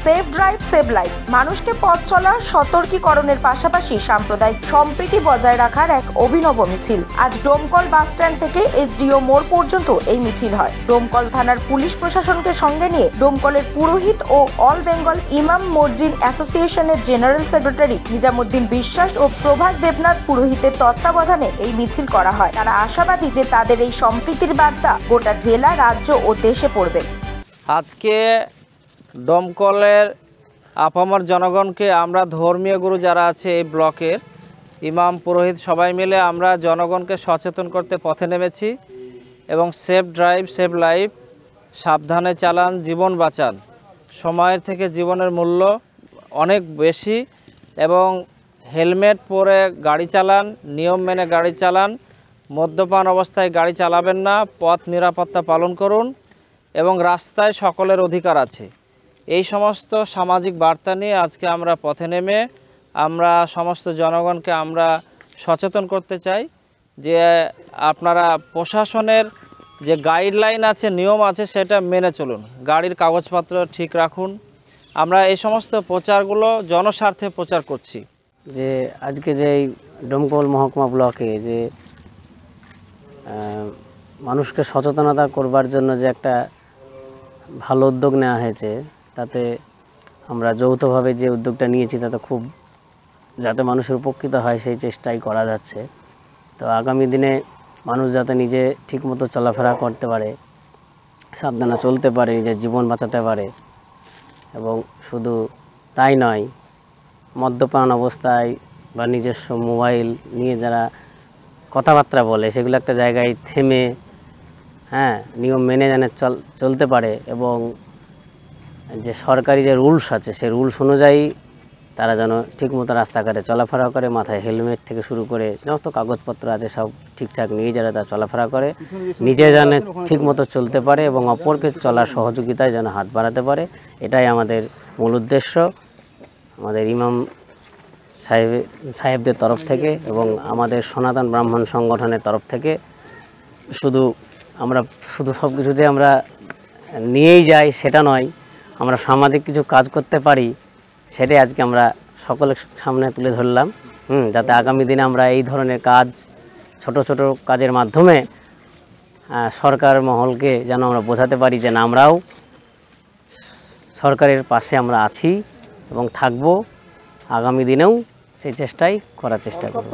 Save drive save life মানুষকে পথ চলার সতর্কীকরণের পাশাপাশি সাম্প্রদায়িক সম্প্রীতি বজায় রাখার এক অভিনব মিছিল। আজ ডোমকল বাস স্ট্যান্ড থেকে এসডিও মোড় পর্যন্ত এই মিছিল হয়। ডোমকল থানার পুলিশ প্রশাসনকে সঙ্গে নিয়ে ডোমকলের পুরোহিত ও অল বেঙ্গল ইমাম মসজিদ অ্যাসোসিয়েশনের জেনারেল সেক্রেটারি নিজামুদ্দিন বিশ্বাস ও প্রভাস দেবনাথ পুরোহিতের তত্ত্বাবধানে এই মিছিল করা হয়। তারা আশাবাদী যে তাদের এই সম্প্রীতির বার্তা গোটা জেলা, রাজ্য ও দেশে পড়বে। আজকে ডোমকলের আপামর জনগণকে আমরা ধর্মীয় গুরু যারা আছে এই ব্লকের ইমাম পুরোহিত সবাই মিলে আমরা জনগণকে সচেতন করতে পথে নেমেছি এবং সেভ ড্রাইভ সেভ লাইফ, সাবধানে চালান জীবন বাঁচান। সময়ের থেকে জীবনের মূল্য অনেক বেশি এবং হেলমেট পরে গাড়ি চালান, নিয়ম মেনে গাড়ি চালান, মদ্যপান অবস্থায় গাড়ি চালাবেন না, পথ নিরাপত্তা পালন করুন এবং রাস্তায় সকলের অধিকার আছে। এই সমস্ত সামাজিক বার্তা নিয়ে আজকে আমরা পথে নেমে আমরা সমস্ত জনগণকে আমরা সচেতন করতে চাই যে আপনারা প্রশাসনের যে গাইডলাইন আছে, নিয়ম আছে, সেটা মেনে চলুন, গাড়ির কাগজপত্র ঠিক রাখুন। আমরা এই সমস্ত প্রচারগুলো জনস্বার্থে প্রচার করছি। যে আজকে যে ডোমকল মহকুমা ব্লকে যে মানুষকে সচেতনতা করবার জন্য যে একটা ভালো উদ্যোগ নেওয়া হয়েছে, তাতে আমরা যৌথভাবে যে উদ্যোগটা নিয়েছি তাতে খুব যাতে মানুষের উপকৃত হয় সেই চেষ্টাই করা যাচ্ছে। তো আগামী দিনে মানুষ যাতে নিজে ঠিকমতো চলাফেরা করতে পারে, সাবধানে চলতে পারে, নিজের জীবন বাঁচাতে পারে এবং শুধু তাই নয়, মদ্যপান অবস্থায় বা নিজস্ব মোবাইল নিয়ে যারা কথাবার্তা বলে সেগুলো একটা জায়গায় থেমে নিয়ম মেনে যেন চলতে পারে এবং যে সরকারি যে রুলস আছে সেই রুলস অনুযায়ী তারা যেন ঠিকমতো রাস্তাঘাটে চলাফেরা করে, মাথায় হেলমেট থেকে শুরু করে যত কাগজপত্র আছে সব ঠিকঠাক নিয়ে যারা তারা চলাফেরা করে, নিজে যেন ঠিকমতো চলতে পারে এবং অপরকে চলার সহযোগিতায় যেন হাত বাড়াতে পারে। এটাই আমাদের মূল উদ্দেশ্য আমাদের ইমাম সাহেবদের তরফ থেকে এবং আমাদের সনাতন ব্রাহ্মণ সংগঠনের তরফ থেকে। আমরা শুধু সব কিছুতে আমরা নিয়েই যাই সেটা নয়, আমরা সামাজিক কিছু কাজ করতে পারি সেটাই আজকে আমরা সকলের সামনে তুলে ধরলাম, যাতে আগামী দিনে আমরা এই ধরনের কাজ, ছোট ছোট কাজের মাধ্যমে সরকার মহলকে যেন আমরা বোঝাতে পারি যে না, আমরাও সরকারের পাশে আমরা আছি এবং থাকব, আগামী দিনেও সেই চেষ্টাই করার চেষ্টা করব।